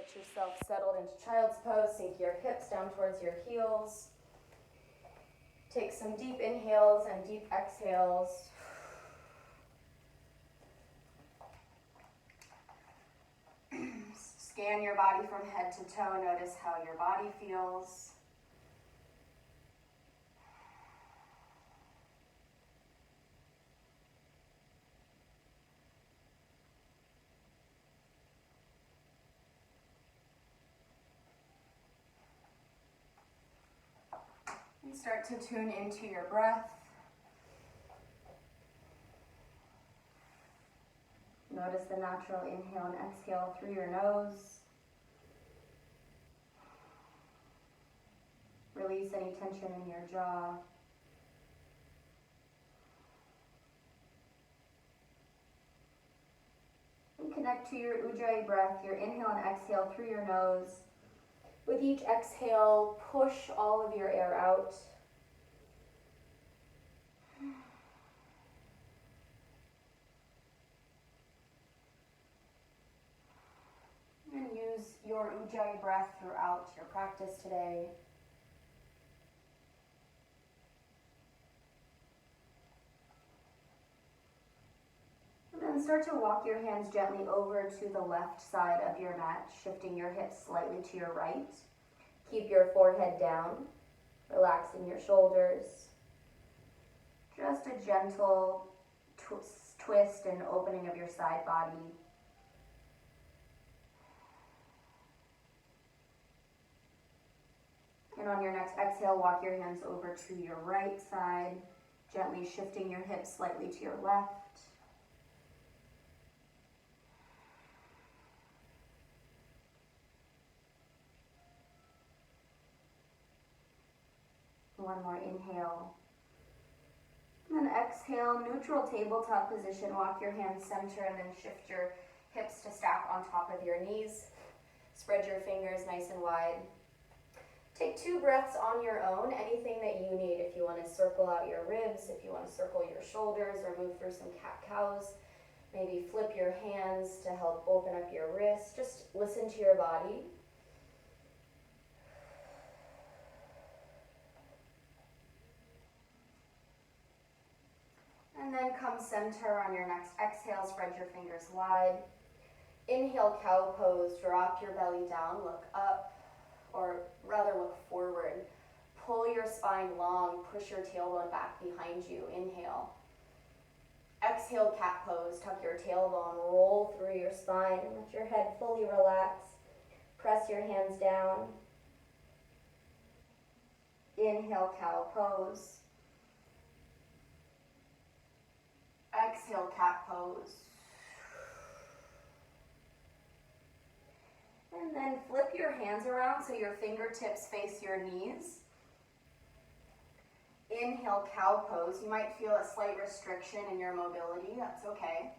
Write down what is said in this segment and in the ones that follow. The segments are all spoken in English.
Get yourself settled into child's pose. Sink your hips down towards your heels. Take some deep inhales and deep exhales. Scan your body from head to toe. Notice how your body feels. And start to tune into your breath. Notice the natural inhale and exhale through your nose. Release any tension in your jaw. And connect to your Ujjayi breath, your inhale and exhale through your nose. With each exhale, push all of your air out. And use your Ujjayi breath throughout your practice today. And then start to walk your hands gently over to the left side of your mat, shifting your hips slightly to your right. Keep your forehead down, relaxing your shoulders. Just a gentle twist and opening of your side body. And on your next exhale, walk your hands over to your right side, gently shifting your hips slightly to your left. One more inhale. And then exhale, neutral tabletop position. Walk your hands center and then shift your hips to stack on top of your knees. Spread your fingers nice and wide. Take 2 breaths on your own, anything that you need. If you want to circle out your ribs, if you want to circle your shoulders or move through some cat-cows, maybe flip your hands to help open up your wrists. Just listen to your body. And then come center on your next exhale, spread your fingers wide. Inhale, cow pose, drop your belly down, look up, or rather look forward. Pull your spine long, push your tailbone back behind you, inhale. Exhale, cat pose, tuck your tailbone, roll through your spine, and let your head fully relax. Press your hands down. Inhale, cow pose. Exhale, cat pose. And then flip your hands around so your fingertips face your knees. Inhale, cow pose. You might feel a slight restriction in your mobility. That's okay.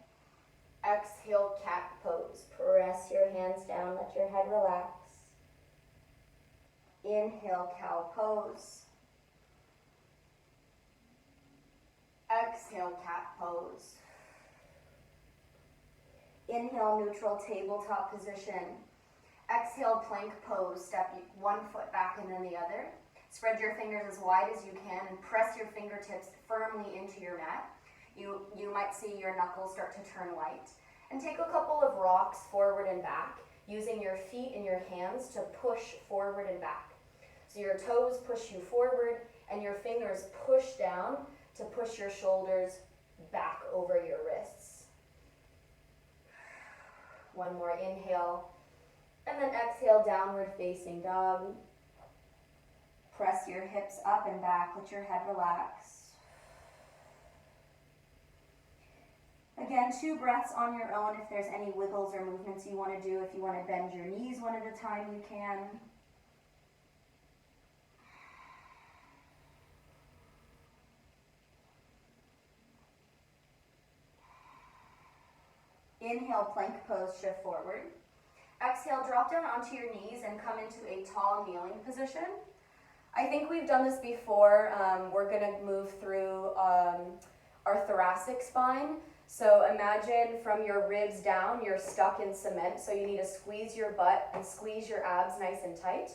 Exhale, cat pose. Press your hands down. Let your head relax. Inhale, cow pose. Exhale, cat pose. Inhale, neutral tabletop position. Exhale, plank pose. Step 1 foot back and then the other. Spread your fingers as wide as you can and press your fingertips firmly into your mat. You might see your knuckles start to turn white. And take a couple of rocks forward and back, using your feet and your hands to push forward and back. So your toes push you forward and your fingers push down to push your shoulders back over your wrists. One more inhale. And then exhale, downward facing dog. Press your hips up and back, let your head relax. Again, 2 breaths on your own. If there's any wiggles or movements you want to do, if you want to bend your knees one at a time, you can. Inhale, plank pose, shift forward. Exhale, drop down onto your knees and come into a tall kneeling position. I think we've done this before. We're going to move through our thoracic spine. So imagine from your ribs down, you're stuck in cement, so you need to squeeze your butt and squeeze your abs nice and tight.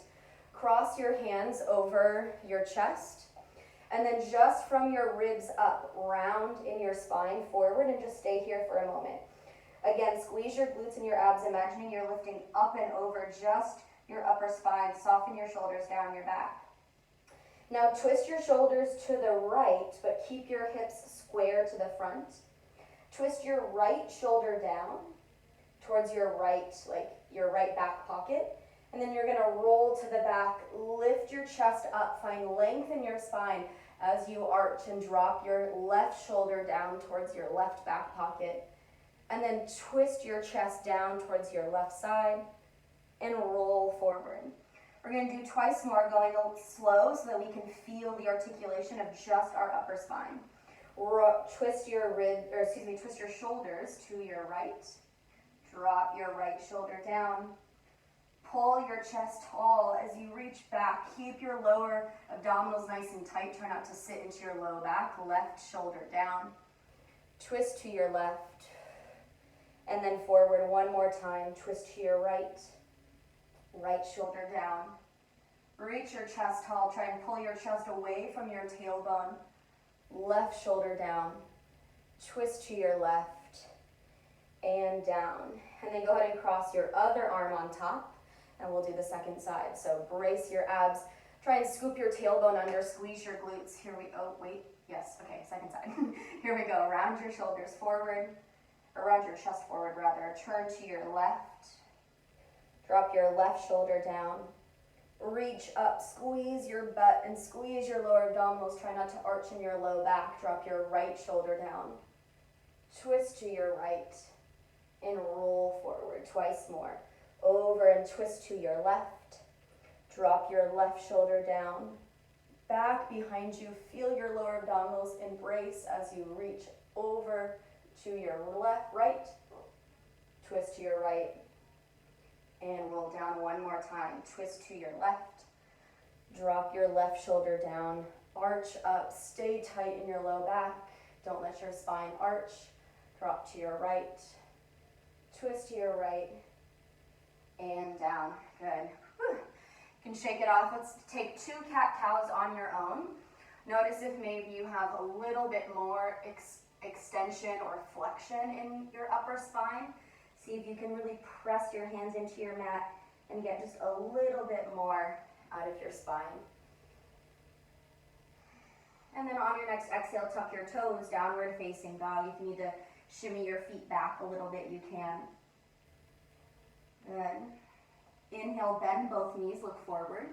Cross your hands over your chest, and then just from your ribs up, round in your spine forward, and just stay here for a moment. Again, squeeze your glutes and your abs, imagining you're lifting up and over just your upper spine. Soften your shoulders down your back. Now twist your shoulders to the right, but keep your hips square to the front. Twist your right shoulder down towards your right, like your right back pocket. And then you're gonna roll to the back, lift your chest up, find length in your spine as you arch and drop your left shoulder down towards your left back pocket. And then twist your chest down towards your left side and roll forward. We're gonna do twice more, going a little slow so that we can feel the articulation of just our upper spine. Twist your shoulders to your right. Drop your right shoulder down. Pull your chest tall as you reach back. Keep your lower abdominals nice and tight. Try not to sit into your low back. Left shoulder down. Twist to your left. And then forward one more time. Twist to your right. Right shoulder down. Reach your chest tall. Try and pull your chest away from your tailbone. Left shoulder down. Twist to your left. And down. And then go ahead and cross your other arm on top. And we'll do the second side. So brace your abs. Try and scoop your tailbone under. Squeeze your glutes. Here we go. Wait. Yes. Okay. Second side. Here we go. Round your shoulders forward. Or round your chest forward, rather. Turn to your left. Drop your left shoulder down. Reach up. Squeeze your butt and squeeze your lower abdominals. Try not to arch in your low back. Drop your right shoulder down. Twist to your right. And roll forward. Twice more. Over and twist to your left. Drop your left shoulder down. Back behind you. Feel your lower abdominals embrace as you reach over to your right. Twist to your right. And roll down one more time. Twist to your left. Drop your left shoulder down. Arch up. Stay tight in your low back. Don't let your spine arch. Drop to your right. Twist to your right. And down. Good. Whew. You can shake it off. Let's take 2 cat-cows on your own. Notice if maybe you have a little bit more extension or flexion in your upper spine. See if you can really press your hands into your mat and get just a little bit more out of your spine. And then on your next exhale, tuck your toes, downward facing dog. If you need to shimmy your feet back a little bit, you can. Good. Inhale, bend both knees, look forward.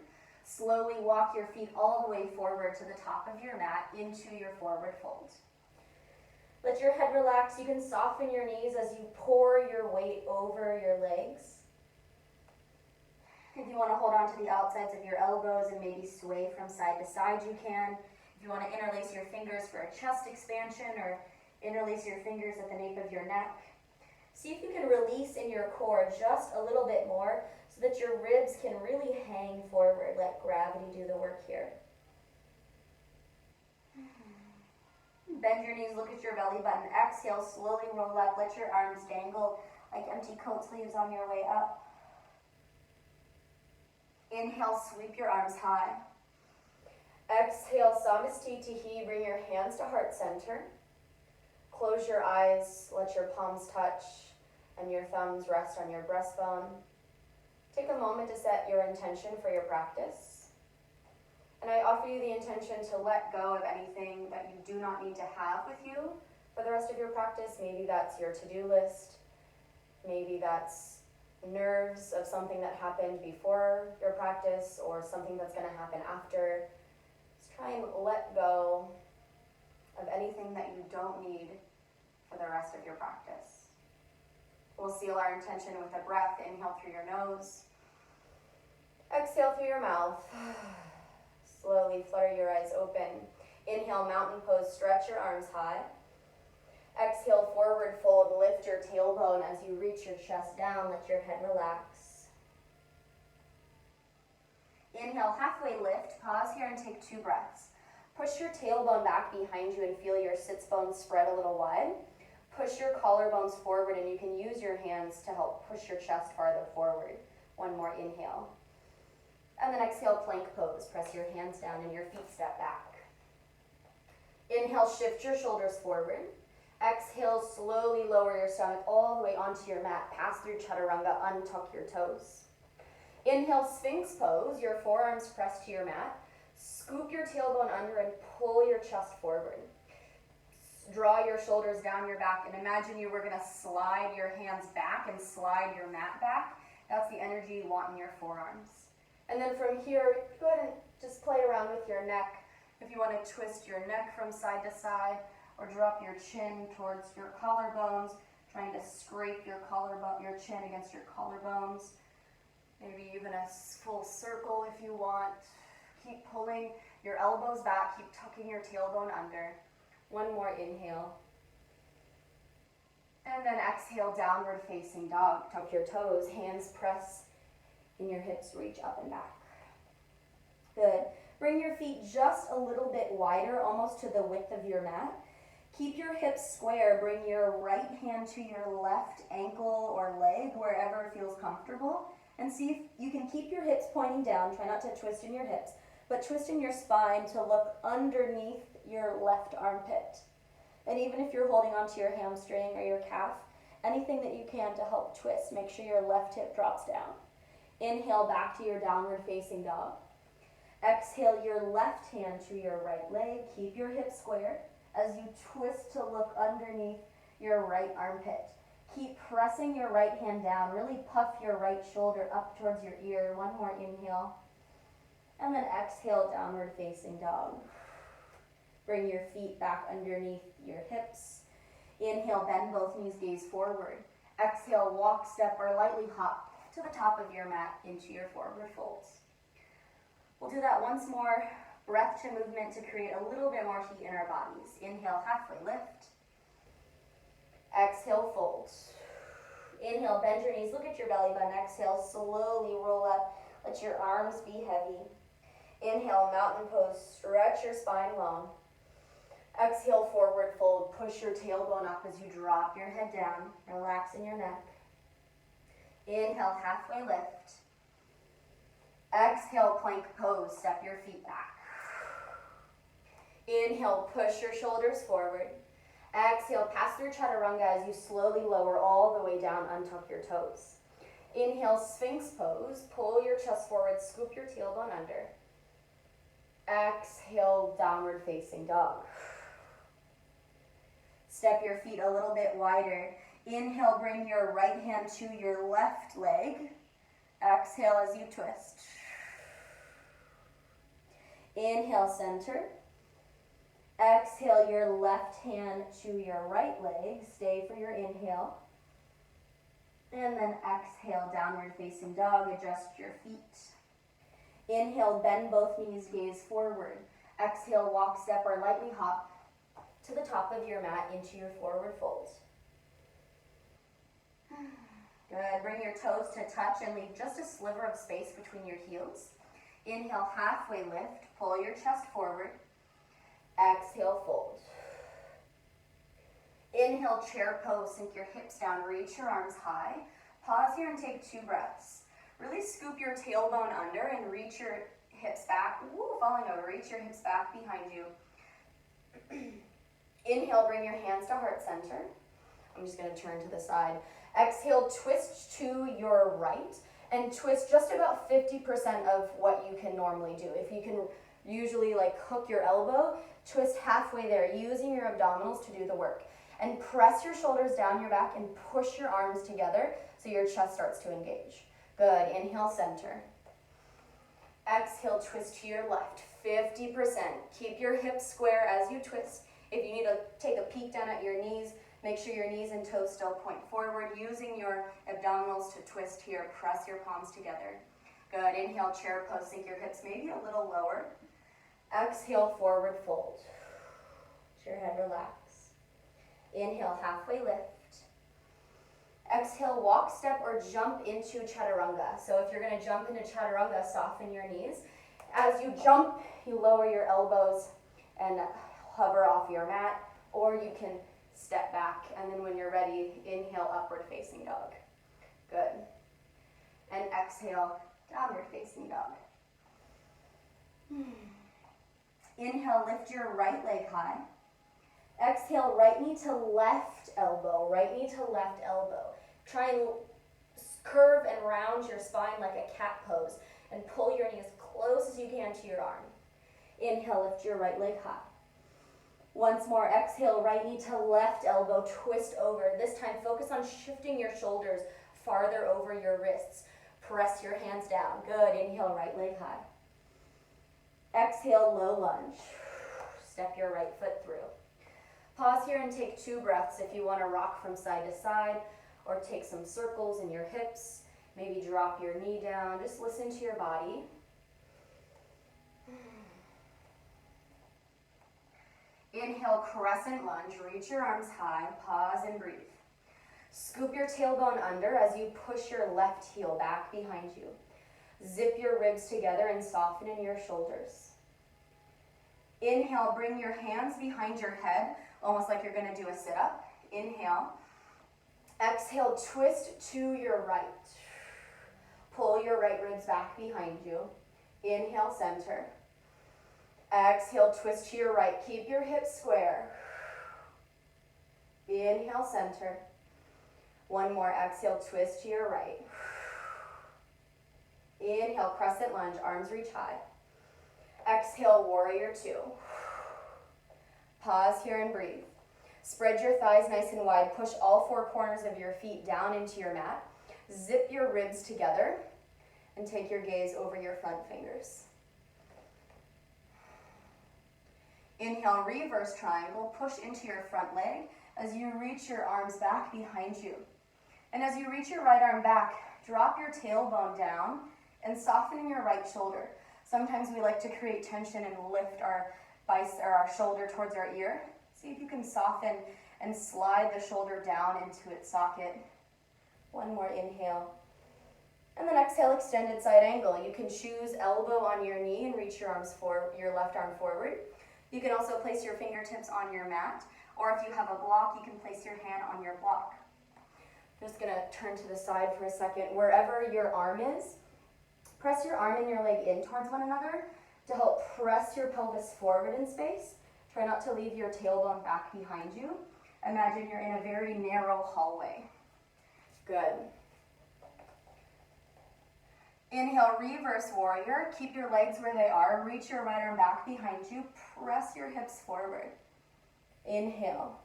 Slowly walk your feet all the way forward to the top of your mat into your forward fold. Let your head relax. You can soften your knees as you pour your weight over your legs. If you want to hold on to the outsides of your elbows and maybe sway from side to side, you can. If you want to interlace your fingers for a chest expansion or interlace your fingers at the nape of your neck. See if you can release in your core just a little bit more so that your ribs can really hang forward. Let gravity do the work here. Bend your knees, look at your belly button. Exhale, slowly roll up. Let your arms dangle like empty coat sleeves on your way up. Inhale, sweep your arms high. Exhale, Samastitihi. Bring your hands to heart center. Close your eyes, let your palms touch, and your thumbs rest on your breastbone. Take a moment to set your intention for your practice. And I offer you the intention to let go of anything that you do not need to have with you for the rest of your practice. Maybe that's your to-do list. Maybe that's nerves of something that happened before your practice or something that's going to happen after. Just try and let go of anything that you don't need for the rest of your practice. We'll seal our intention with a breath. Inhale through your nose. Exhale through your mouth. Slowly flutter your eyes open. Inhale, mountain pose, stretch your arms high. Exhale, forward fold, lift your tailbone as you reach your chest down, let your head relax. Inhale, halfway lift, pause here and take 2 breaths. Push your tailbone back behind you and feel your sits bones spread a little wide. Push your collarbones forward, and you can use your hands to help push your chest farther forward. One more inhale. And then exhale, plank pose. Press your hands down and your feet step back. Inhale, shift your shoulders forward. Exhale, slowly lower your stomach all the way onto your mat. Pass through chaturanga, untuck your toes. Inhale, sphinx pose. Your forearms press to your mat. Scoop your tailbone under and pull your chest forward. Draw your shoulders down your back and imagine you were going to slide your hands back and slide your mat back. That's the energy you want in your forearms. And then from here, go ahead and just play around with your neck. If you want to twist your neck from side to side or drop your chin towards your collarbones, trying to scrape your chin against your collarbones. Maybe even a full circle if you want. Keep pulling your elbows back, keep tucking your tailbone under. One more inhale. And then exhale, downward facing dog. Tuck your toes, hands press and your hips reach up and back. Good. Bring your feet just a little bit wider, almost to the width of your mat. Keep your hips square. Bring your right hand to your left ankle or leg, wherever it feels comfortable. And see if you can keep your hips pointing down. Try not to twist in your hips, but twist in your spine to look underneath your left armpit. And even if you're holding onto your hamstring or your calf, anything that you can to help twist, make sure your left hip drops down. Inhale back to your downward facing dog. Exhale your left hand to your right leg. Keep your hips square as you twist to look underneath your right armpit. Keep pressing your right hand down. Really puff your right shoulder up towards your ear. One more inhale. And then exhale, downward facing dog. Bring your feet back underneath your hips. Inhale, bend both knees, gaze forward. Exhale, walk, step, or lightly hop to the top of your mat into your forward folds. We'll do that once more. Breath to movement to create a little bit more heat in our bodies. Inhale, halfway lift. Exhale, fold. Inhale, bend your knees, look at your belly button. Exhale, slowly roll up. Let your arms be heavy. Inhale, mountain pose, stretch your spine long. Exhale, forward fold. Push your tailbone up as you drop your head down. Relax in your neck. Inhale, halfway lift. Exhale, plank pose. Step your feet back. Inhale, push your shoulders forward. Exhale, pass through chaturanga as you slowly lower all the way down, untuck your toes. Inhale, sphinx pose. Pull your chest forward, scoop your tailbone under. Exhale, downward facing dog. Step your feet a little bit wider. Inhale, bring your right hand to your left leg. Exhale as you twist. Inhale, center. Exhale your left hand to your right leg. Stay for your inhale. And then exhale, downward facing dog. Adjust your feet. Inhale, bend both knees, gaze forward. Exhale, walk, step, or lightly hop to the top of your mat into your forward fold. Good. Bring your toes to touch and leave just a sliver of space between your heels. Inhale, halfway lift. Pull your chest forward. Exhale, fold. Inhale, chair pose. Sink your hips down. Reach your arms high. Pause here and take 2 breaths. Really scoop your tailbone under and reach your hips back. Woo, falling over. Reach your hips back behind you. Inhale, bring your hands to heart center. I'm just going to turn to the side. Exhale, twist to your right and twist just about 50% of what you can normally do. If you can usually like hook your elbow, twist halfway there, using your abdominals to do the work. And press your shoulders down your back and push your arms together so your chest starts to engage. Good. Inhale, center. Exhale, twist to your left. 50%. Keep your hips square as you twist. If you need to take a peek down at your knees, make sure your knees and toes still point forward. Using your abdominals to twist here. Press your palms together. Good. Inhale, chair pose. Sink your hips maybe a little lower. Exhale, forward fold. Let your head relax. Inhale, halfway lift. Exhale, walk, step, or jump into chaturanga. So if you're going to jump into chaturanga, soften your knees. As you jump, you lower your elbows and hover off your mat, or you can Step back, and then when you're ready, inhale, upward facing dog. Good. And exhale, downward facing dog. Inhale, lift your right leg high. Exhale, right knee to left elbow, right knee to left elbow. Try and curve and round your spine like a cat pose and pull your knee as close as you can to your arm. Inhale, lift your right leg high. Once more, exhale, right knee to left elbow, twist over. This time, focus on shifting your shoulders farther over your wrists. Press your hands down. Good. Inhale, right leg high. Exhale, low lunge. Step your right foot through. Pause here and take 2 breaths if you want to rock from side to side or take some circles in your hips. Maybe drop your knee down. Just listen to your body. Inhale, crescent lunge. Reach your arms high. Pause and breathe. Scoop your tailbone under as you push your left heel back behind you. Zip your ribs together and soften in your shoulders. Inhale, bring your hands behind your head, almost like you're going to do a sit-up. Inhale. Exhale, twist to your right. Pull your right ribs back behind you. Inhale, center. Exhale, twist to your right. Keep your hips square. Inhale, center. One more. Exhale, twist to your right. Inhale, crescent lunge, arms reach high. Exhale, warrior 2. Pause here and breathe. Spread your thighs nice and wide. Push all 4 corners of your feet down into your mat. Zip your ribs together and take your gaze over your front fingers. Inhale, reverse triangle. Push into your front leg as you reach your arms back behind you. And as you reach your right arm back, drop your tailbone down and soften your right shoulder. Sometimes we like to create tension and lift our shoulder towards our ear. See if you can soften and slide the shoulder down into its socket. One more inhale. And then exhale, extended side angle. You can choose elbow on your knee and reach your left arm forward. You can also place your fingertips on your mat, or if you have a block, you can place your hand on your block. I'm just gonna turn to the side for a second. Wherever your arm is, press your arm and your leg in towards one another to help press your pelvis forward in space. Try not to leave your tailbone back behind you. Imagine you're in a very narrow hallway. Good. Inhale, reverse warrior. Keep your legs where they are. Reach your right arm back behind you. Press your hips forward. Inhale.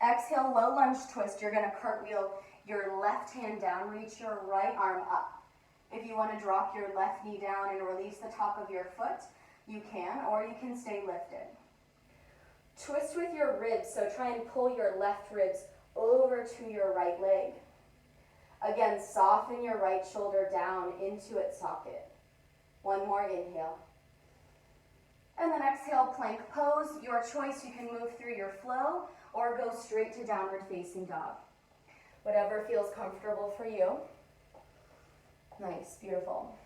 Exhale, low lunge twist. You're going to cartwheel your left hand down. Reach your right arm up. If you want to drop your left knee down and release the top of your foot, you can, or you can stay lifted. Twist with your ribs, so try and pull your left ribs over to your right leg. Again, soften your right shoulder down into its socket. One more inhale. And then exhale, plank pose. Your choice, you can move through your flow or go straight to downward facing dog. Whatever feels comfortable for you. Nice, beautiful.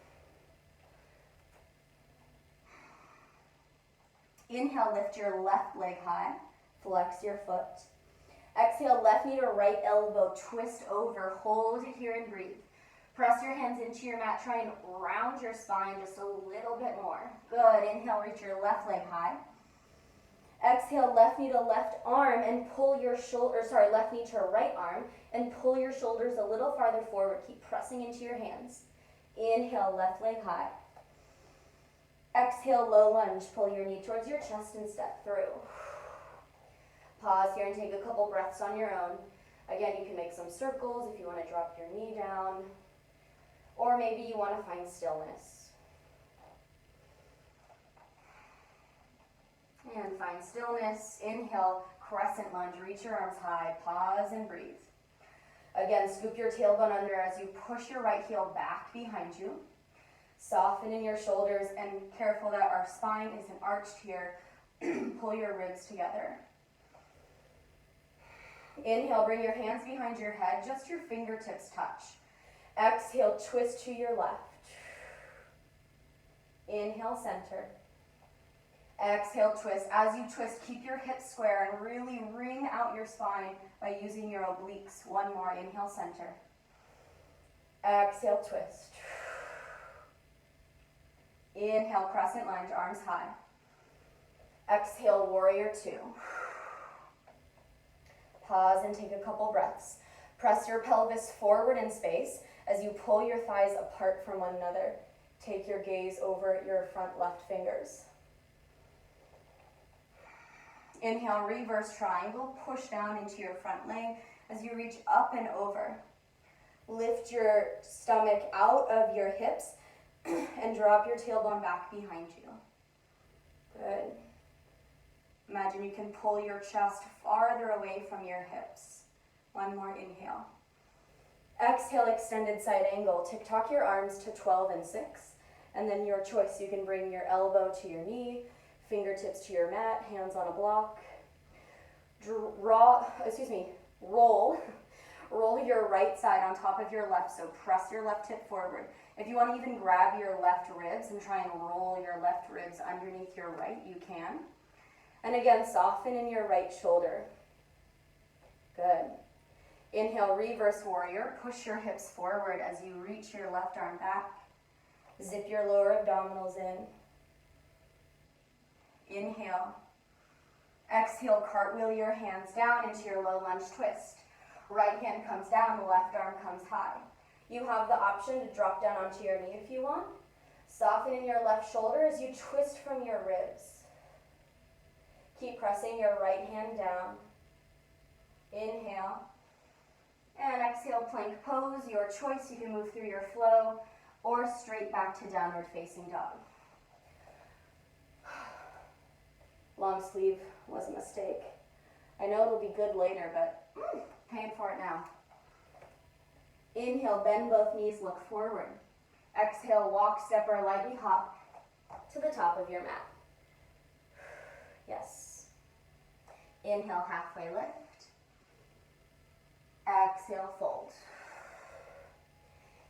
Inhale, lift your left leg high. Flex your foot. Exhale, left knee to right elbow, twist over, hold it here and breathe. Press your hands into your mat, try and round your spine just a little bit more. Good, inhale, reach your left leg high. Exhale, left knee to left arm and pull your left knee to right arm and pull your shoulders a little farther forward. Keep pressing into your hands. Inhale, left leg high. Exhale, low lunge, pull your knee towards your chest and step through. Pause here and take a couple breaths on your own. Again, you can make some circles if you want to drop your knee down, or maybe you want to find stillness. And find stillness. Inhale, crescent lunge, reach your arms high, pause and breathe. Again, scoop your tailbone under as you push your right heel back behind you. Soften in your shoulders and careful that our spine isn't arched here. Pull your ribs together. Inhale, bring your hands behind your head, just your fingertips touch. Exhale, twist to your left. Inhale, center. Exhale, twist. As you twist, keep your hips square and really wring out your spine by using your obliques. One more. Inhale, center. Exhale, twist. Inhale, crescent lunge, arms high. Exhale, warrior two. Pause and take a couple breaths. Press your pelvis forward in space as you pull your thighs apart from one another. Take your gaze over your front left fingers. Inhale, reverse triangle. Push down into your front leg as you reach up and over. Lift your stomach out of your hips and drop your tailbone back behind you. Good. Imagine you can pull your chest farther away from your hips. One more inhale. Exhale, extended side angle. Tick-tock your arms to 12 and 6. And then your choice. You can bring your elbow to your knee, fingertips to your mat, hands on a block. Roll your right side on top of your left, so press your left hip forward. If you want to even grab your left ribs and try and roll your left ribs underneath your right, you can. And again, soften in your right shoulder. Good. Inhale, reverse warrior. Push your hips forward as you reach your left arm back. Zip your lower abdominals in. Inhale. Exhale, cartwheel your hands down into your low lunge twist. Right hand comes down, the left arm comes high. You have the option to drop down onto your knee if you want. Soften in your left shoulder as you twist from your ribs. Keep pressing your right hand down. Inhale. And exhale, plank pose. Your choice, you can move through your flow or straight back to downward facing dog. Long sleeve was a mistake. I know it'll be good later, but paying for it now. Inhale, bend both knees, look forward. Exhale, walk, step, or lightly hop to the top of your mat. Yes. Inhale, halfway lift. Exhale, fold.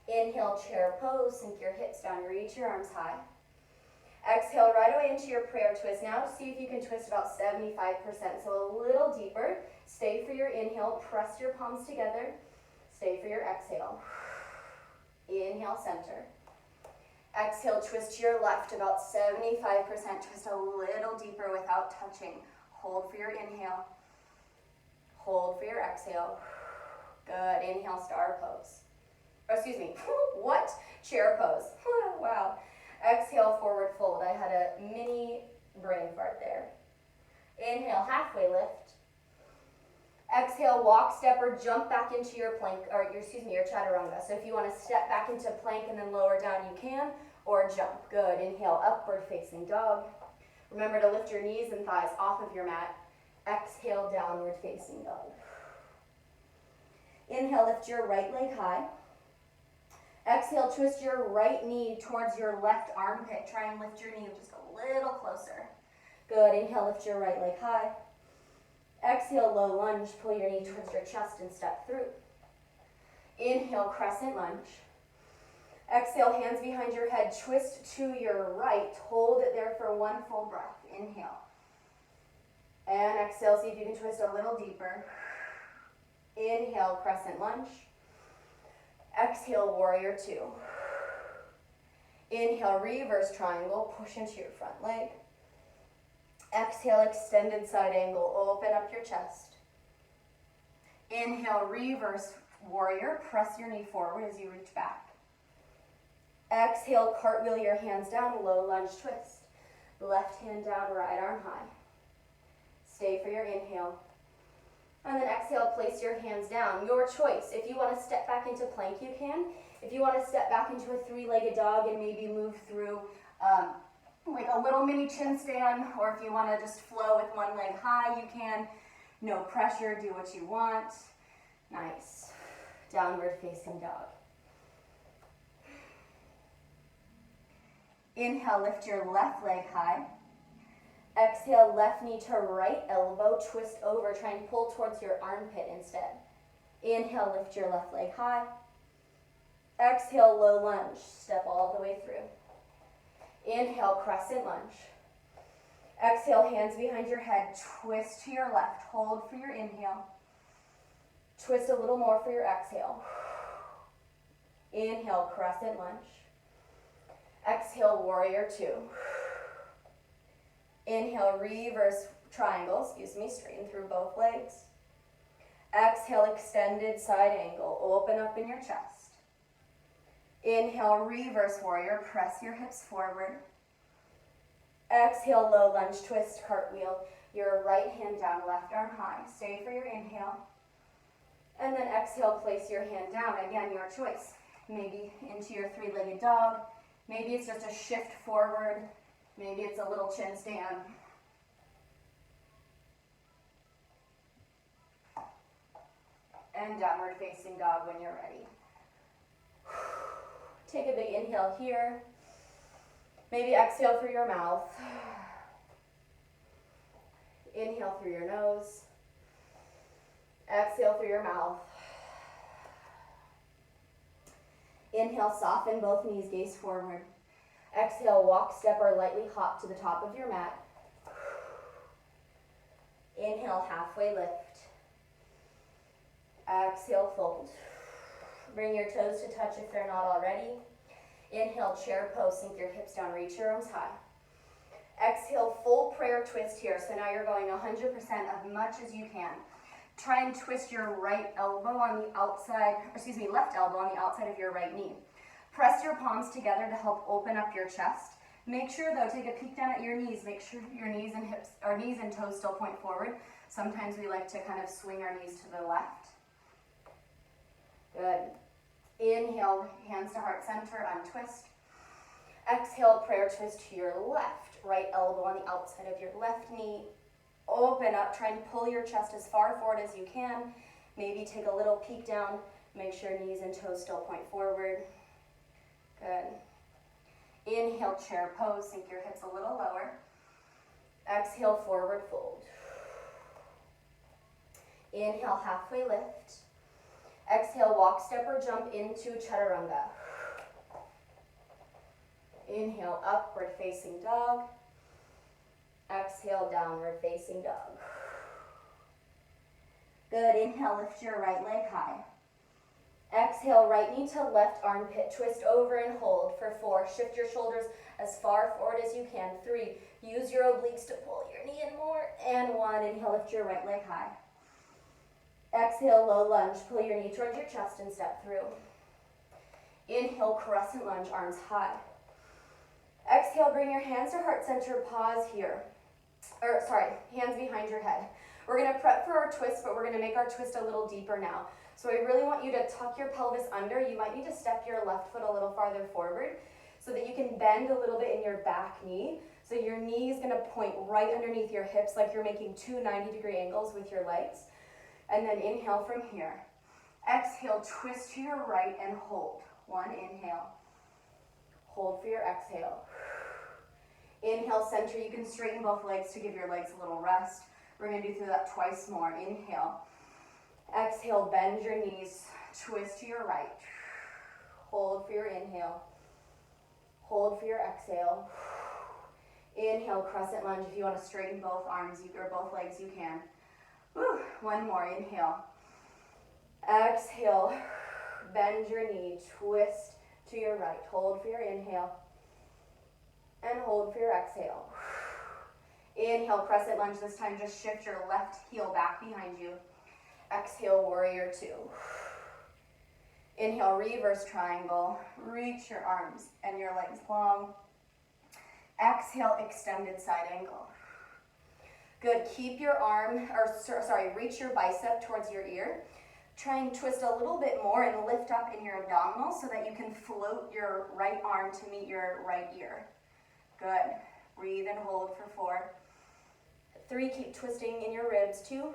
Inhale, chair pose, sink your hips down, reach your arms high. Exhale, right away into your prayer twist. Now see if you can twist about 75%, so a little deeper. Stay for your inhale, press your palms together. Stay for your exhale. Inhale, center. Exhale, twist to your left, about 75%. Twist a little deeper without touching. Hold for your inhale. Hold for your exhale. Good. Inhale, star pose. Oh, excuse me. What? Chair pose. Wow. Exhale, forward fold. I had a mini brain fart there. Inhale, halfway lift. Exhale, walk, step, or jump back into your plank, or your chaturanga. So if you want to step back into plank and then lower down, you can, or jump. Good. Inhale, upward facing dog. Remember to lift your knees and thighs off of your mat. Exhale, downward facing dog. Inhale, lift your right leg high. Exhale, twist your right knee towards your left armpit. Try and lift your knee just a little closer. Good. Inhale, lift your right leg high. Exhale, low lunge. Pull your knee towards your chest and step through. Inhale, crescent lunge. Exhale, hands behind your head. Twist to your right. Hold it there for one full breath. Inhale. And exhale, see if you can twist a little deeper. Inhale, crescent lunge. Exhale, warrior two. Inhale, reverse triangle. Push into your front leg. Exhale, extended side angle. Open up your chest. Inhale, reverse warrior. Press your knee forward as you reach back. Exhale, cartwheel your hands down. Low lunge twist. Left hand down, right arm high. Stay for your inhale. And then exhale, place your hands down. Your choice. If you want to step back into plank, you can. If you want to step back into a three-legged dog and maybe move through like a little mini chin stand, or if you want to just flow with one leg high, you can. No pressure, do what you want. Nice. Downward facing dog. Inhale, lift your left leg high. Exhale, left knee to right elbow, twist over, try and pull towards your armpit instead. Inhale, lift your left leg high. Exhale, low lunge, step all the way through. Inhale, crescent lunge. Exhale, hands behind your head, twist to your left, hold for your inhale. Twist a little more for your exhale. Inhale, crescent lunge. Exhale, warrior two. Inhale, reverse triangle, straighten through both legs. Exhale, extended side angle, open up in your chest. Inhale, reverse warrior, press your hips forward. Exhale, low lunge, twist, cartwheel. Your right hand down, left arm high. Stay for your inhale. And then exhale, place your hand down. Again, your choice. Maybe into your three-legged dog. Maybe it's just a shift forward. Maybe it's a little chin stand. And downward facing dog when you're ready. Take a big inhale here. Maybe exhale through your mouth. Inhale through your nose. Exhale through your mouth. Inhale, soften both knees, gaze forward. Exhale, walk, step, or lightly hop to the top of your mat. Inhale, halfway lift. Exhale, fold. Bring your toes to touch if they're not already. Inhale, chair pose, sink your hips down, reach your arms high. Exhale, full prayer twist here. So now you're going 100% as much as you can. Try and twist your right elbow on the outside, left elbow on the outside of your right knee. Press your palms together to help open up your chest. Make sure though, take a peek down at your knees. Make sure your knees and toes still point forward. Sometimes we like to kind of swing our knees to the left. Good. Inhale, hands to heart center, untwist. Exhale, prayer twist to your left. Right elbow on the outside of your left knee. Open up, try and pull your chest as far forward as you can. Maybe take a little peek down. Make sure knees and toes still point forward. Good. Inhale, chair pose, sink your hips a little lower. Exhale, forward fold. Inhale, halfway lift. Exhale, walk, step, or jump into chaturanga. Inhale, upward facing dog. Exhale, downward facing dog. Good, inhale, lift your right leg high. Exhale, right knee to left armpit, twist over and hold for 4. Shift your shoulders as far forward as you can. 3, use your obliques to pull your knee in more. And 1, inhale, lift your right leg high. Exhale, low lunge, pull your knee towards your chest and step through. Inhale, crescent lunge, arms high. Exhale, bring your hands to heart center, pause here. Hands behind your head. We're gonna prep for our twist, but we're gonna make our twist a little deeper now. So I really want you to tuck your pelvis under. You might need to step your left foot a little farther forward so that you can bend a little bit in your back knee. So your knee is gonna point right underneath your hips like you're making 2 90-degree angles with your legs. And then inhale from here. Exhale, twist to your right and hold. 1, inhale. Hold for your exhale. Inhale, center. You can straighten both legs to give your legs a little rest. We're going to do that twice more. Inhale. Exhale, bend your knees. Twist to your right. Hold for your inhale. Hold for your exhale. Inhale, crescent lunge. If you want to straighten both arms or both legs, you can. Woo. 1 more. Inhale. Exhale. Bend your knee. Twist to your right. Hold for your inhale. And hold for your exhale. Inhale, crescent lunge. This time just shift your left heel back behind you. Exhale, warrior 2. Inhale, reverse triangle. Reach your arms and your legs long. Exhale, extended side angle. Good, keep your reach your bicep towards your ear. Try and twist a little bit more and lift up in your abdominals so that you can float your right arm to meet your right ear. Good. Breathe and hold for 4. 3, keep twisting in your ribs. 2,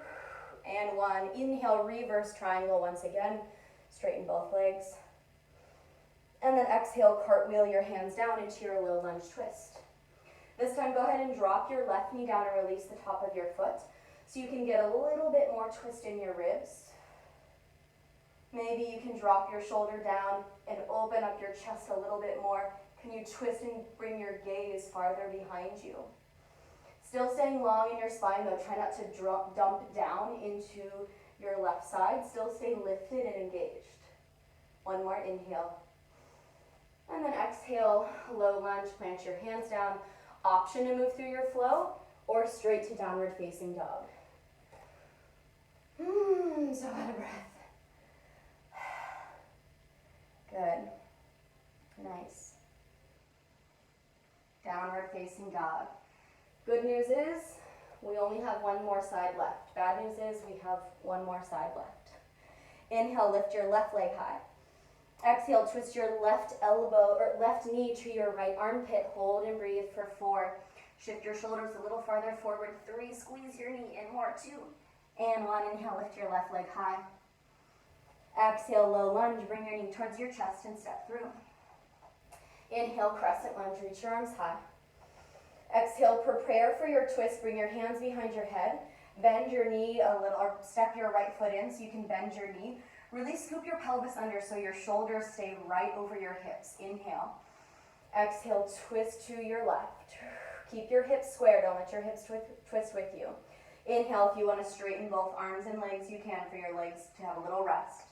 and 1. Inhale, reverse triangle once again. Straighten both legs. And then exhale, cartwheel your hands down into your low lunge twist. This time, go ahead and drop your left knee down and release the top of your foot so you can get a little bit more twist in your ribs. Maybe you can drop your shoulder down and open up your chest a little bit more. Can you twist and bring your gaze farther behind you? Still staying long in your spine though. Try not to dump down into your left side. Still stay lifted and engaged. One more, inhale. And then exhale, low lunge, plant your hands down. Option to move through your flow or straight to downward facing dog. So out of breath. Good. Nice. Downward facing dog. Good news is we only have one more side left. Bad news is we have one more side left. Inhale, lift your left leg high. Exhale, twist your left elbow or left knee to your right armpit. Hold and breathe for 4. Shift your shoulders a little farther forward. 3, squeeze your knee in more. 2 and 1. Inhale, lift your left leg high. Exhale, low lunge. Bring your knee towards your chest and step through. Inhale, crescent lunge. Reach your arms high. Exhale, prepare for your twist. Bring your hands behind your head. Bend your knee a little, or step your right foot in so you can bend your knee. Really scoop your pelvis under so your shoulders stay right over your hips. Inhale. Exhale, twist to your left. Keep your hips square. Don't let your hips twist with you. Inhale, if you want to straighten both arms and legs, you can for your legs to have a little rest.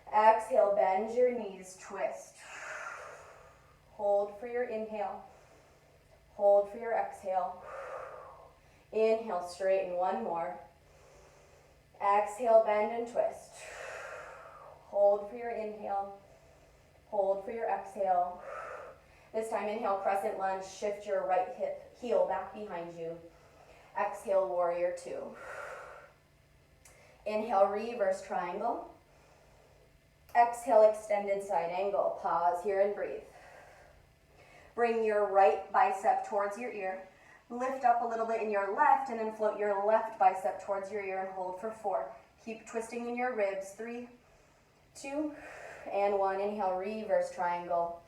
Exhale, bend your knees, twist. Hold for your inhale. Hold for your exhale. Inhale, straighten. One more. Exhale, bend and twist. Hold for your inhale. Hold for your exhale. This time, inhale, crescent lunge. Shift your right heel back behind you. Exhale, warrior 2. Inhale, reverse triangle. Exhale, extended side angle. Pause here and breathe. Bring your right bicep towards your ear. Lift up a little bit in your left and then float your left bicep towards your ear and hold for 4. Keep twisting in your ribs. 3, 2, and 1. Inhale, reverse triangle.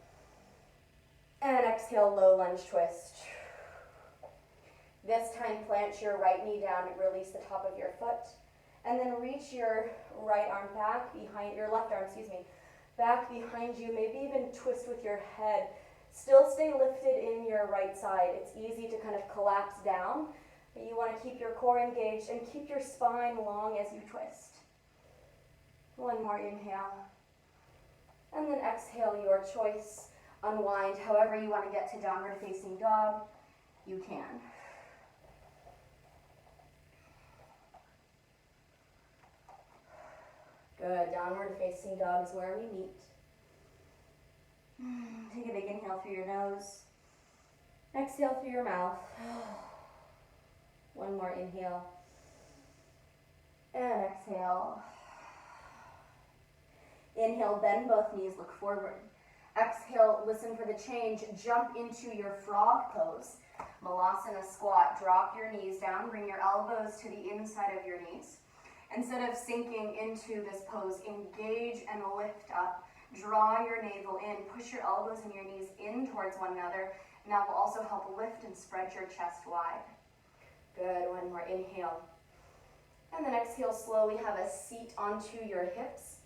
And exhale, low lunge twist. This time, plant your right knee down and release the top of your foot. And then reach your right arm back behind, your left arm, back behind you. Maybe even twist with your head. Still stay lifted in your right side. It's easy to kind of collapse down, but you want to keep your core engaged and keep your spine long as you twist. One more inhale. And then exhale, your choice. Unwind however you want to get to downward facing dog, you can. Good, downward facing dog is where we meet. Take a big inhale through your nose. Exhale through your mouth. One more inhale. And exhale. Inhale, bend both knees, look forward. Exhale, listen for the change. Jump into your frog pose. Malasana squat. Drop your knees down. Bring your elbows to the inside of your knees. Instead of sinking into this pose, engage and lift up. Draw your navel in. Push your elbows and your knees in towards one another. And that will also help lift and spread your chest wide. Good. One more inhale. And then exhale, slowly have a seat onto your hips.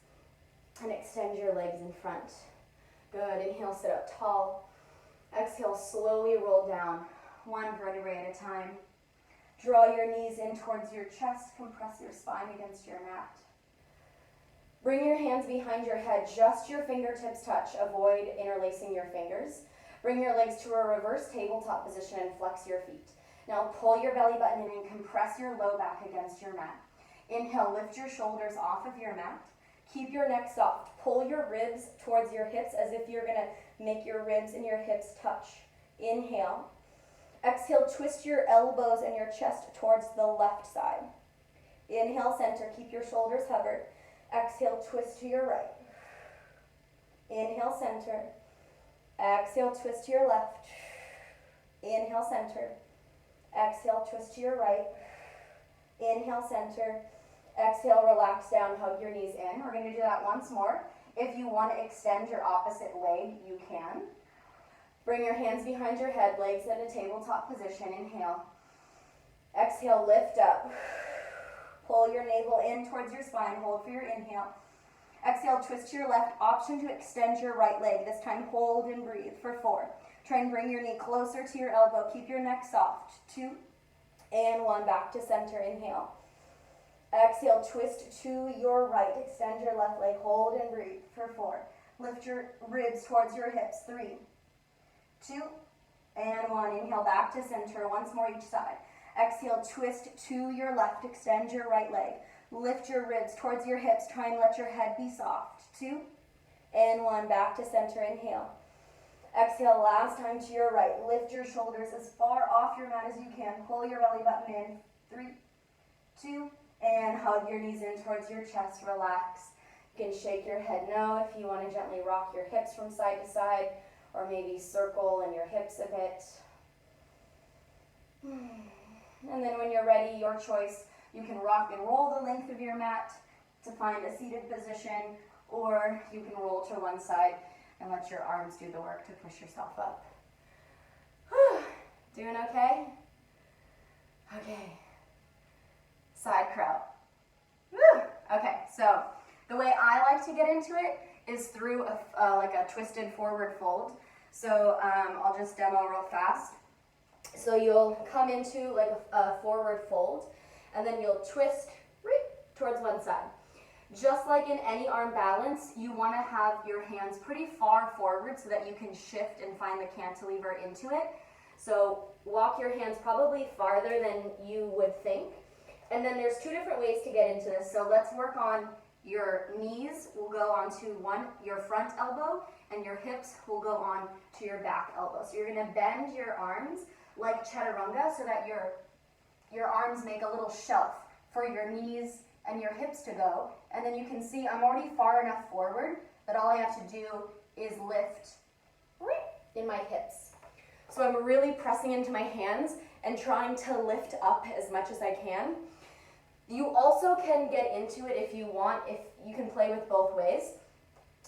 And extend your legs in front. Good. Inhale, sit up tall. Exhale, slowly roll down. One vertebrae at a time. Draw your knees in towards your chest. Compress your spine against your mat. Bring your hands behind your head. Just your fingertips touch. Avoid interlacing your fingers. Bring your legs to a reverse tabletop position and flex your feet. Now pull your belly button in and compress your low back against your mat. Inhale, lift your shoulders off of your mat. Keep your neck soft. Pull your ribs towards your hips as if you're going to make your ribs and your hips touch. Inhale. Exhale, twist your elbows and your chest towards the left side. Inhale, center. Keep your shoulders hovered. Exhale, twist to your right. Inhale, center. Exhale, twist to your left. Inhale, center. Exhale, twist to your right. Inhale, center. Exhale, relax down, hug your knees in. We're going to do that once more. If you want to extend your opposite leg, you can. Bring your hands behind your head, legs at a tabletop position. Inhale. Exhale, lift up. Pull your navel in towards your spine. Hold for your inhale. Exhale, twist to your left. Option to extend your right leg. This time, hold and breathe for 4, Try and bring your knee closer to your elbow. Keep your neck soft. 2 and 1. Back to center. Inhale. Exhale, twist to your right. Extend your left leg. Hold and breathe for 4. Lift your ribs towards your hips. 3, 2, and 1. Inhale, back to center. Once more each side. Exhale, twist to your left. Extend your right leg. Lift your ribs towards your hips. Try and let your head be soft. 2 and 1. Back to center. Inhale. Exhale, last time to your right. Lift your shoulders as far off your mat as you can. Pull your belly button in. 3, 2, and hug your knees in towards your chest. Relax. You can shake your head no if you want to gently rock your hips from side to side, or maybe circle in your hips a bit. And then when you're ready, your choice, you can rock and roll the length of your mat to find a seated position, or you can roll to one side and let your arms do the work to push yourself up. Doing okay? Okay. Side crow. Woo. Okay, so the way I like to get into it is through like a twisted forward fold. So I'll just demo real fast. So you'll come into like a forward fold, and then you'll twist right towards one side. Just like in any arm balance, you want to have your hands pretty far forward so that you can shift and find the cantilever into it. So walk your hands probably farther than you would think. And then there's 2 different ways to get into this. So let's work on your knees will go onto your front elbow, and your hips will go on to your back elbow. So you're going to bend your arms like chaturanga so that your arms make a little shelf for your knees and your hips to go. And then you can see I'm already far enough forward that all I have to do is lift in my hips. So I'm really pressing into my hands and trying to lift up as much as I can. You also can get into it if you want, if you can play with both ways.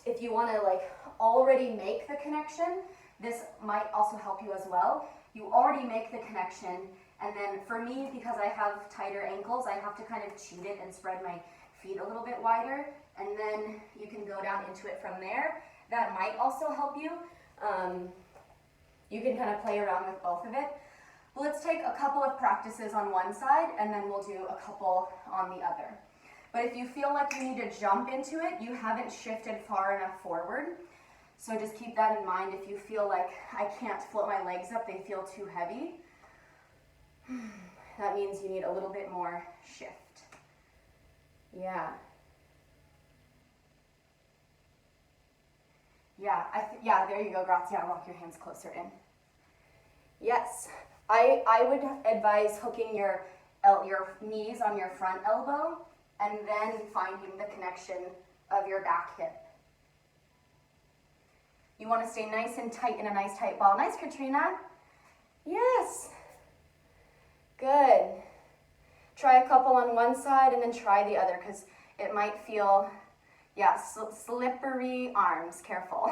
If you want to like already make the connection, this might also help you as well. You already make the connection, and then for me, because I have tighter ankles, I have to kind of cheat it and spread my feet a little bit wider, and then you can go down into it from there. That might also help you. You can kind of play around with both of it. But let's take a couple of practices on one side, and then we'll do a couple on the other. But if you feel like you need to jump into it, you haven't shifted far enough forward. So just keep that in mind. If you feel like I can't float my legs up, they feel too heavy, that means you need a little bit more shift. Yeah. Yeah, there you go, Grazia. Rock your hands closer in. Yes. I would advise hooking your knees on your front elbow and then finding the connection of your back hip. You want to stay nice and tight in a nice tight ball. Nice, Katrina. Yes. Good. Try a couple on one side and then try the other because it might feel, slippery arms. Careful.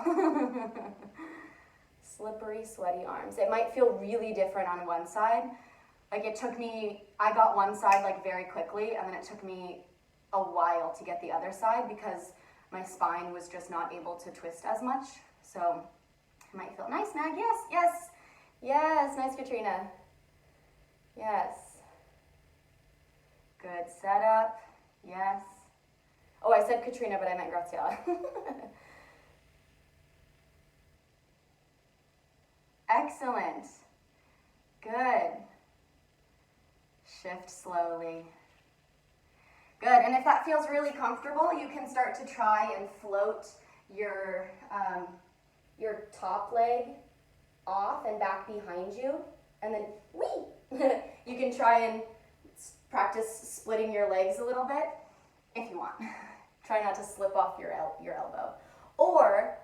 Slippery, sweaty arms. It might feel really different on one side. Like it took me, I got one side like very quickly, and then it took me a while to get the other side because my spine was just not able to twist as much. So it might feel nice, Mag. Yes, nice, Katrina. Yes. Good, set up, yes. Oh, I said Katrina, but I meant Grazia. Excellent. Good. Shift slowly. Good, and if that feels really comfortable, you can start to try and float your top leg off and back behind you, and then whee! You can try and practice splitting your legs a little bit if you want. Try not to slip off your elbow. Or,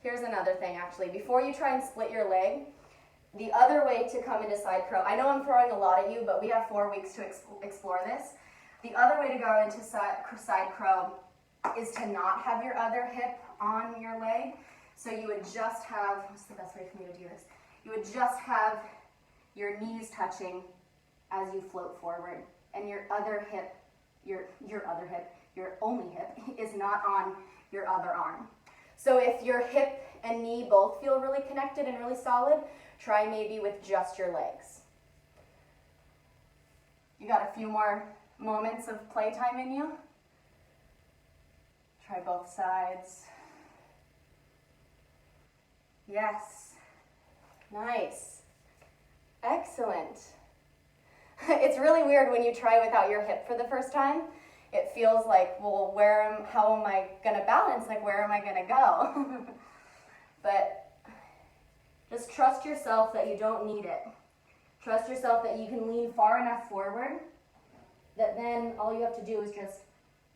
here's another thing actually, before you try and split your leg, the other way to come into side crow, I know I'm throwing a lot at you, but we have 4 weeks to explore this. The other way to go into side crow is to not have your other hip on your leg. So you would just have, what's the best way for me to do this? You would just have your knees touching as you float forward, and your other hip, your only hip, is not on your other arm. So if your hip and knee both feel really connected and really solid, try maybe with just your legs. You got a few more moments of playtime in you. Try both sides. Yes. Nice. Excellent. It's really weird when you try without your hip for the first time. It feels like, well, how am I gonna balance? Like, where am I gonna go? But just trust yourself that you don't need it. Trust yourself that you can lean far enough forward that then all you have to do is just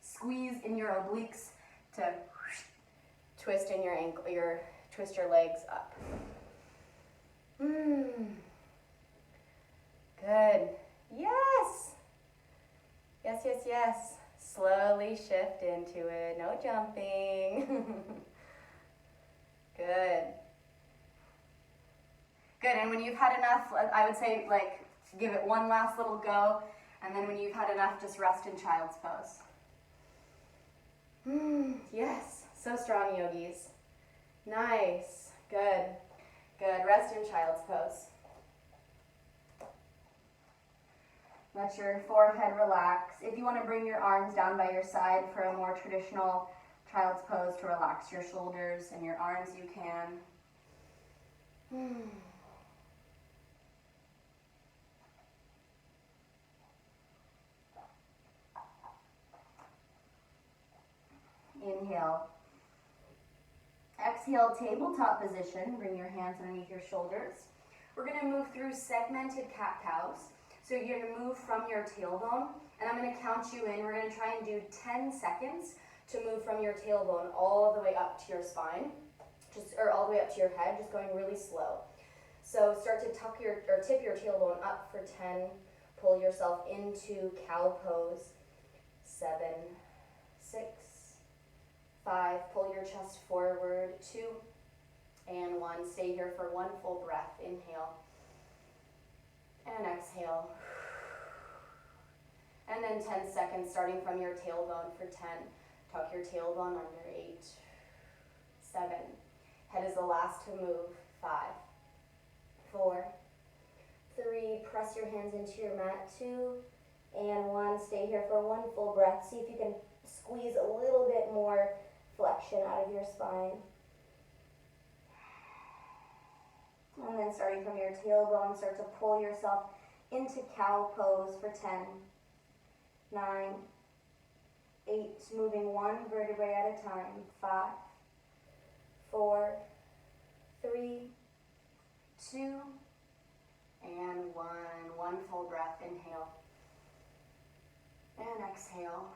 squeeze in your obliques to twist in twist your legs up. Good. Yes. Yes, yes, yes. Slowly shift into it. No jumping. Good. Good, and when you've had enough, I would say, like, give it one last little go, and then when you've had enough, just rest in child's pose. Yes, so strong, yogis. Nice. Good. Good. Rest in child's pose. Let your forehead relax. If you want to bring your arms down by your side for a more traditional child's pose to relax your shoulders and your arms, you can. Inhale. Exhale, tabletop position. Bring your hands underneath your shoulders. We're going to move through segmented cat-cows. So you're going to move from your tailbone, and I'm going to count you in. We're going to try and do 10 seconds to move from your tailbone all the way up to your spine, or all the way up to your head, just going really slow. So start to tip your tailbone up for 10. Pull yourself into cow pose. 7, 6, 5. Pull your chest forward. 2 and 1. Stay here for one full breath. Inhale. And exhale. And then 10 seconds starting from your tailbone for 10. Tuck your tailbone under. 8, 7. Head is the last to move. 5, 4, 3. Press your hands into your mat. 2 and 1. Stay here for one full breath. See if you can squeeze a little bit more flexion out of your spine. And then starting from your tailbone, start to pull yourself into cow pose for 10, 9, 8, moving one vertebrae at a time. 5, 4, 3, 2, and 1. One full breath. Inhale. And exhale.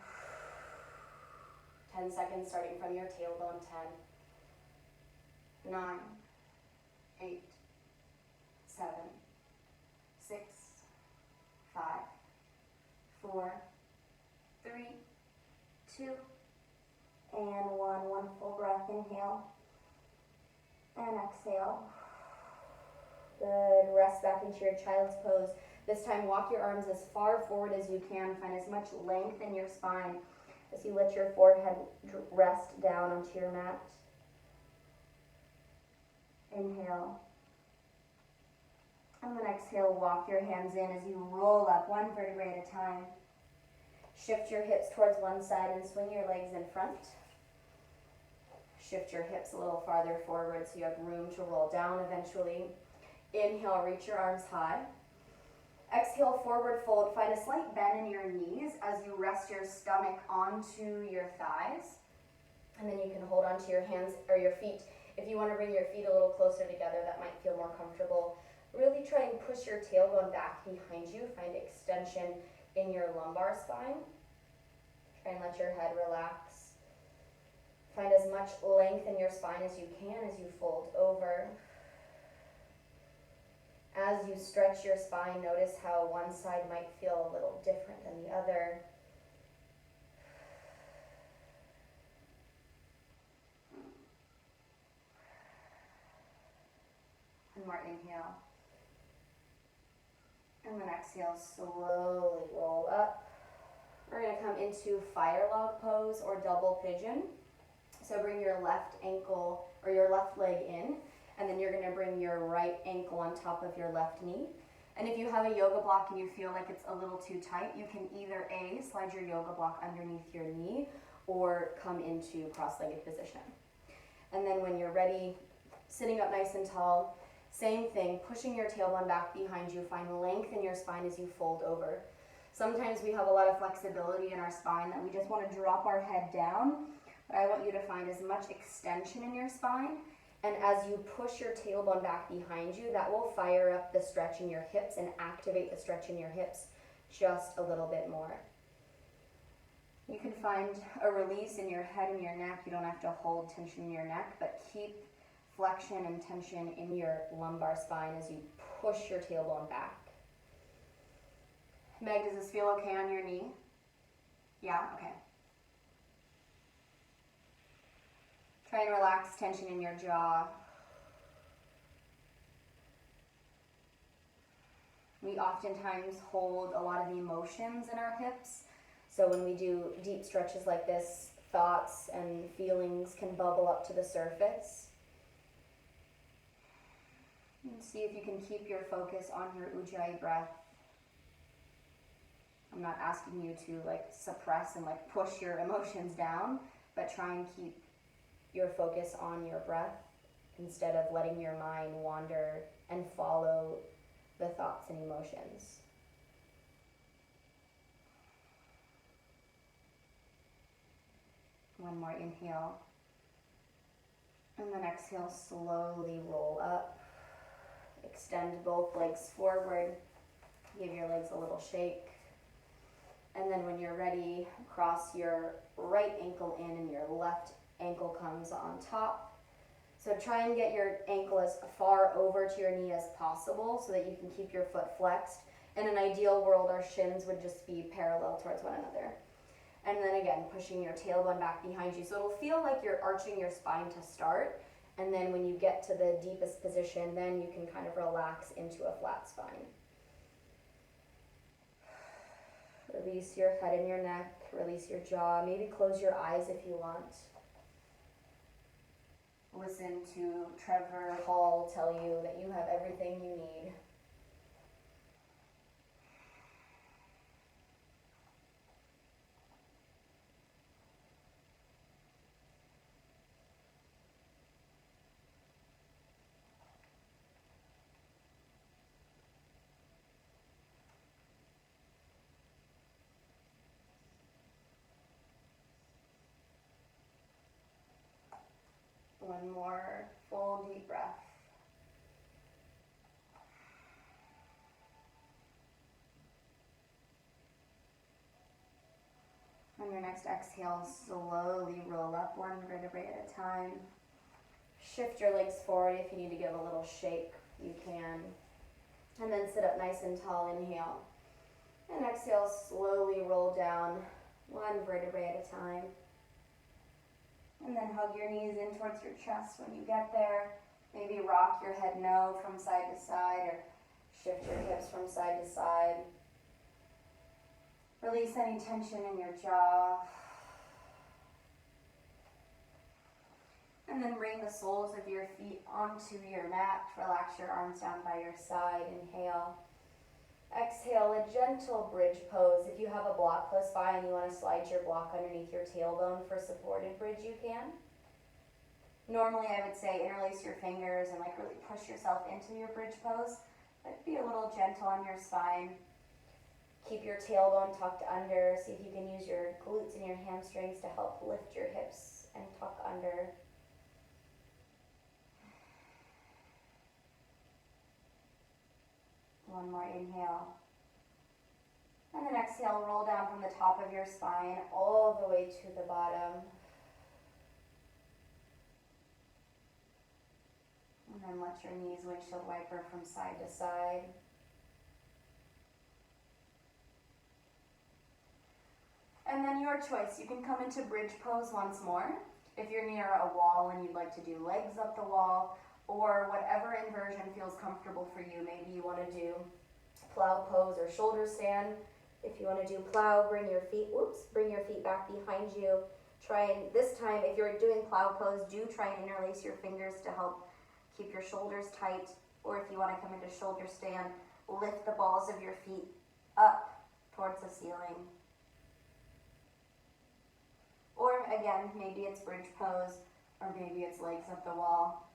10 seconds starting from your tailbone. 10, 9, 8, 7, 6, 5, 4, 3, 2, and 1. One full breath. Inhale and exhale. Good. Rest back into your child's pose. This time, walk your arms as far forward as you can. Find as much length in your spine as you let your forehead rest down onto your mat. Inhale. And then exhale, walk your hands in as you roll up one vertebrae at a time. Shift your hips towards one side and swing your legs in front. Shift your hips a little farther forward so you have room to roll down eventually. Inhale, reach your arms high. Exhale, forward fold. Find a slight bend in your knees as you rest your stomach onto your thighs. And then you can hold onto your hands or your feet. If you want to bring your feet a little closer together, that might feel more comfortable. Really try and push your tailbone back behind you. Find extension in your lumbar spine. Try and let your head relax. Find as much length in your spine as you can as you fold over. As you stretch your spine, notice how one side might feel a little different than the other. One more inhale. And then exhale, slowly roll up. We're going to come into fire log pose or double pigeon. So bring your left ankle or your left leg in, and then you're gonna bring your right ankle on top of your left knee. And if you have a yoga block and you feel like it's a little too tight, you can either A, slide your yoga block underneath your knee, or come into cross-legged position. And then when you're ready, sitting up nice and tall, same thing, pushing your tailbone back behind you, find length in your spine as you fold over. Sometimes we have a lot of flexibility in our spine that we just want to drop our head down, but I want you to find as much extension in your spine, and as you push your tailbone back behind you, that will fire up the stretch in your hips and activate the stretch in your hips just a little bit more. You can find a release in your head and your neck. You don't have to hold tension in your neck, but keep flexion and tension in your lumbar spine as you push your tailbone back. Meg, does this feel okay on your knee? Yeah? Okay. Try and relax tension in your jaw. We oftentimes hold a lot of emotions in our hips. So when we do deep stretches like this, thoughts and feelings can bubble up to the surface. And see if you can keep your focus on your Ujjayi breath. I'm not asking you to suppress and push your emotions down, but try and keep your focus on your breath instead of letting your mind wander and follow the thoughts and emotions. One more inhale. And then exhale, slowly roll up. Extend both legs forward. Give your legs a little shake. And then when you're ready, cross your right ankle in and your left ankle comes on top. So try and get your ankle as far over to your knee as possible so that you can keep your foot flexed. In an ideal world, our shins would just be parallel towards one another. And then again, pushing your tailbone back behind you. So it'll feel like you're arching your spine to start. And then when you get to the deepest position, then you can kind of relax into a flat spine. Release your head and your neck, release your jaw. Maybe close your eyes if you want. Listen to Trevor Hall tell you that you have everything you need. One more full deep breath. On your next exhale, slowly roll up one vertebrae at a time. Shift your legs forward. If you need to give a little shake, you can. And then sit up nice and tall, inhale. And exhale, slowly roll down one vertebrae at a time. And then hug your knees in towards your chest when you get there. Maybe rock your head no from side to side or shift your hips from side to side. Release any tension in your jaw. And then bring the soles of your feet onto your mat. Relax your arms down by your side. Inhale. Exhale, a gentle bridge pose. If you have a block close by and you want to slide your block underneath your tailbone for supported bridge, you can. Normally I would say interlace your fingers and really push yourself into your bridge pose, but be a little gentle on your spine. Keep your tailbone tucked under. See if you can use your glutes and your hamstrings to help lift your hips and tuck under. One more inhale. And then exhale, roll down from the top of your spine all the way to the bottom. And then let your knees windshield wiper from side to side. And then your choice. You can come into bridge pose once more. If you're near a wall and you'd like to do legs up the wall, or whatever inversion feels comfortable for you. Maybe you want to do plow pose or shoulder stand. If you want to do plow, bring your feet back behind you. Try and this time, if you're doing plow pose, do try and interlace your fingers to help keep your shoulders tight. Or if you want to come into shoulder stand, lift the balls of your feet up towards the ceiling. Or again, maybe it's bridge pose, or maybe it's legs up the wall.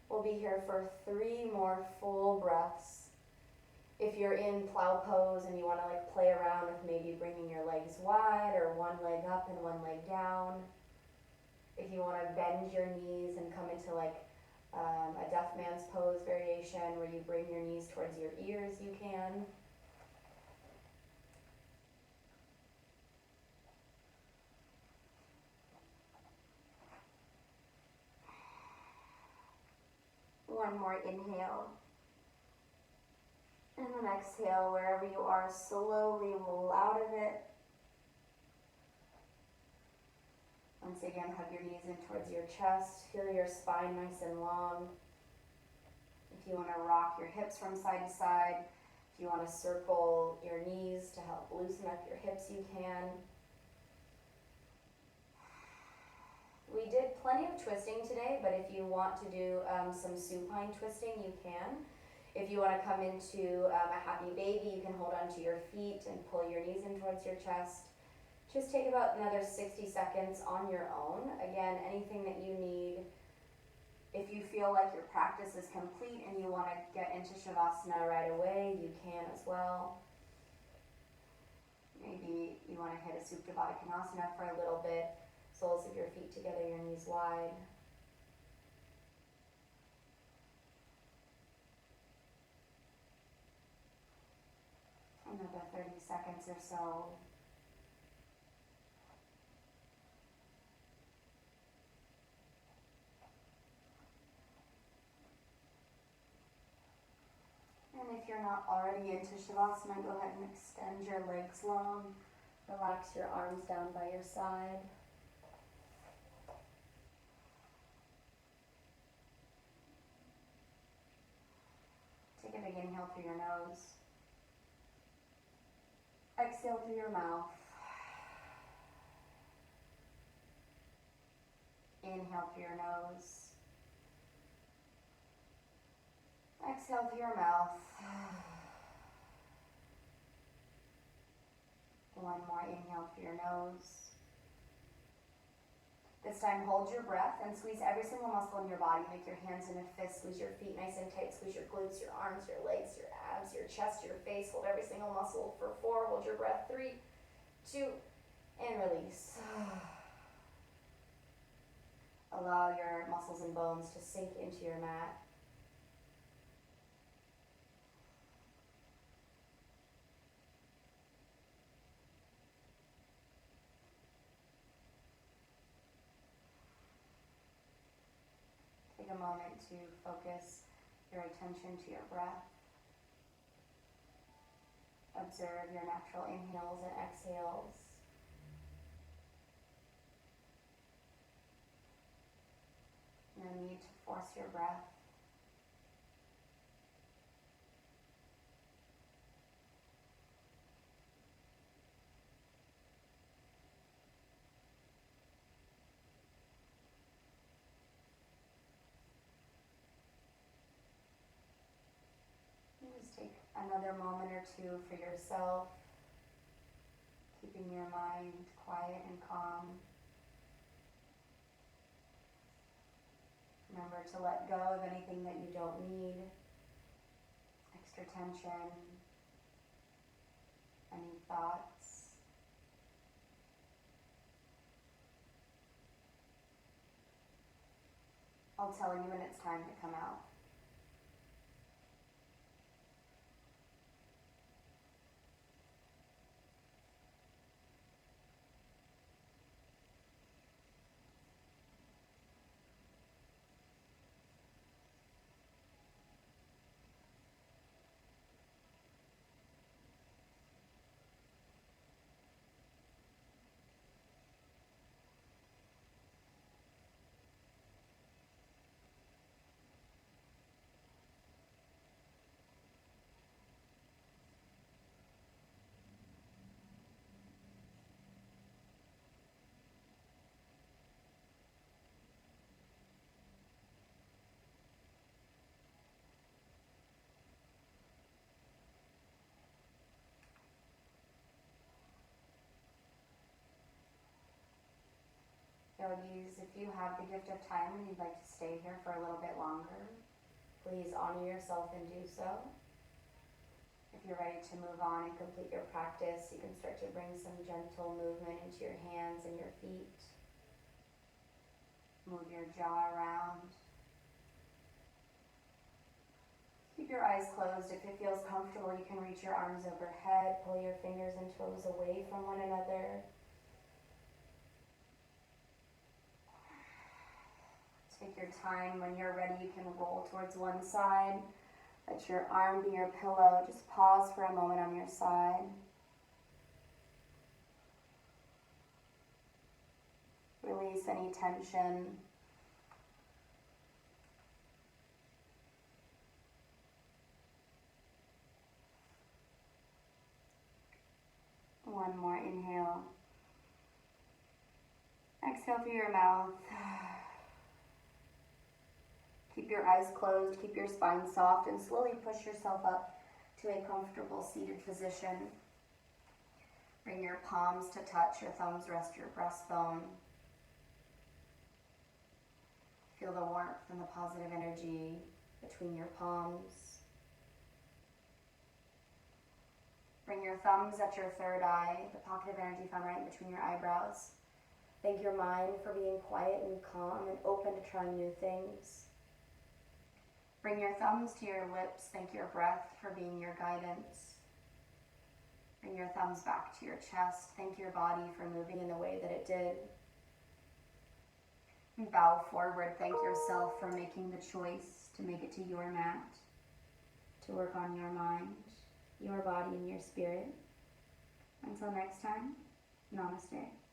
We'll be here for 3 more full breaths. If you're in plow pose and you want to like play around with maybe bringing your legs wide or one leg up and one leg down. If you want to bend your knees and come into like a deaf man's pose variation where you bring your knees towards your ears, you can. One more inhale. And then exhale, wherever you are, slowly roll out of it. Once again, hug your knees in towards your chest. Feel your spine nice and long. If you want to rock your hips from side to side, if you want to circle your knees to help loosen up your hips, you can. We did plenty of twisting today, but if you want to do some supine twisting, you can. If you want to come into a happy baby, you can hold onto your feet and pull your knees in towards your chest. Just take about another 60 seconds on your own. Again, anything that you need. If you feel like your practice is complete and you want to get into Shavasana right away, you can as well. Maybe you want to hit a Supta Baddha Konasana for a little bit. Soles of your feet together, your knees wide. Another 30 seconds or so. And if you're not already into Shavasana, go ahead and extend your legs long. Relax your arms down by your side. Take a big inhale through your nose. Exhale through your mouth. Inhale through your nose. Exhale through your mouth. One more inhale through your nose. This time, hold your breath and squeeze every single muscle in your body. Make your hands in a fist. Squeeze your feet nice and tight. Squeeze your glutes, your arms, your legs, your abs, your chest, your face. Hold every single muscle for 4. Hold your breath. 3, 2, and release. Allow your muscles and bones to sink into your mat. Take a moment to focus your attention to your breath. Observe your natural inhales and exhales. No need to force your breath. Just take another moment or two for yourself, keeping your mind quiet and calm. Remember to let go of anything that you don't need, extra tension, any thoughts. I'll tell you when it's time to come out. Yogis, if you have the gift of time and you'd like to stay here for a little bit longer, please honor yourself and do so. If you're ready to move on and complete your practice, you can start to bring some gentle movement into your hands and your feet. Move your jaw around. Keep your eyes closed. If it feels comfortable, you can reach your arms overhead, pull your fingers and toes away from one another. Take your time. When you're ready, you can roll towards one side. Let your arm be your pillow. Just pause for a moment on your side. Release any tension. One more inhale. Exhale through your mouth. Keep your eyes closed, keep your spine soft, and slowly push yourself up to a comfortable seated position. Bring your palms to touch, your thumbs rest your breastbone. Feel the warmth and the positive energy between your palms. Bring your thumbs at your third eye, the pocket of energy found right between your eyebrows. Thank your mind for being quiet and calm and open to trying new things. Bring your thumbs to your lips. Thank your breath for being your guidance. Bring your thumbs back to your chest. Thank your body for moving in the way that it did. And bow forward. Thank yourself for making the choice to make it to your mat, to work on your mind, your body, and your spirit. Until next time, namaste.